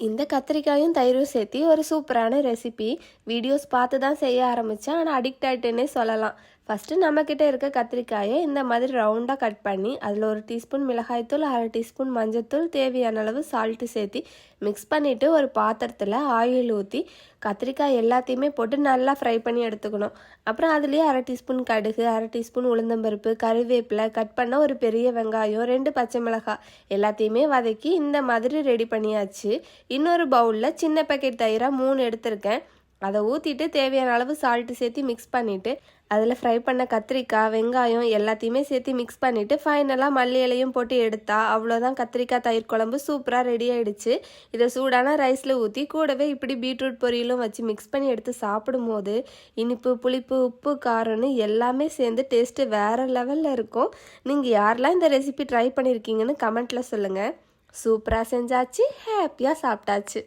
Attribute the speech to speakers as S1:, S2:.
S1: இந்த கத்திரிக்காயும் தயிரும் சேர்த்து ஒரு சூப்பரான ரெசிபி. வீடியோஸ் பார்த்து தான் செய்ய ஆரம்பித்தேன், ஆனால் அடிக்ட் ஆகிட்டேன்னே சொல்லலாம். ஃபஸ்ட்டு நம்மக்கிட்ட இருக்க கத்திரிக்காயை இந்த மாதிரி ரவுண்டாக கட் பண்ணி அதில் 1 டீஸ்பூன் மிளகாய்த்தூள், 1/2 டீஸ்பூன் மஞ்சத்தூள், தேவையான அளவு சால்ட்டு சேர்த்து மிக்ஸ் பண்ணிவிட்டு ஒரு பாத்திரத்தில் ஆயில் ஊற்றி கத்திரிக்காய் எல்லாத்தையுமே போட்டு நல்லா ஃப்ரை பண்ணி எடுத்துக்கணும். அப்புறம் அதுலேயே 1/2 டீஸ்பூன் கடுகு, 1/2 டீஸ்பூன் உளுந்தம்பருப்பு, கருவேப்பிலை, கட் பண்ண ஒரு பெரிய வெங்காயம், 2 பச்சை மிளகாய் எல்லாத்தையுமே வதக்கி இந்த மாதிரி ரெடி பண்ணியாச்சு. இன்னொரு பவுலில் சின்ன பேக்கெட் தயிராக 3 எடுத்திருக்கேன். அதை ஊற்றிட்டு தேவையான அளவு சால்ட்டு சேர்த்து மிக்ஸ் பண்ணிவிட்டு அதில் ஃப்ரை பண்ண கத்திரிக்காய், வெங்காயம் எல்லாத்தையுமே சேர்த்து மிக்ஸ் பண்ணிவிட்டு ஃபைனலாக மல்லி இலையும் போட்டு எடுத்தா அவ்வளோதான், கத்திரிக்காய் தயிர் குழம்பு சூப்பராக ரெடி ஆகிடுச்சு. இதை சூடான ரைஸில் ஊற்றி கூடவே இப்படி பீட்ரூட் பொரியலும் வச்சு மிக்ஸ் பண்ணி எடுத்து சாப்பிடும்போது இனிப்பு, புளிப்பு, உப்பு, காரம்னு எல்லாமே சேர்ந்து டேஸ்ட்டு வேறு லெவலில் இருக்கும். நீங்கள் யாரெல்லாம் இந்த ரெசிபி ட்ரை பண்ணியிருக்கீங்கன்னு கமெண்ட்டில் சொல்லுங்கள். சூப்பராக செஞ்சாச்சு, ஹாப்பியாக சாப்பிட்டாச்சு.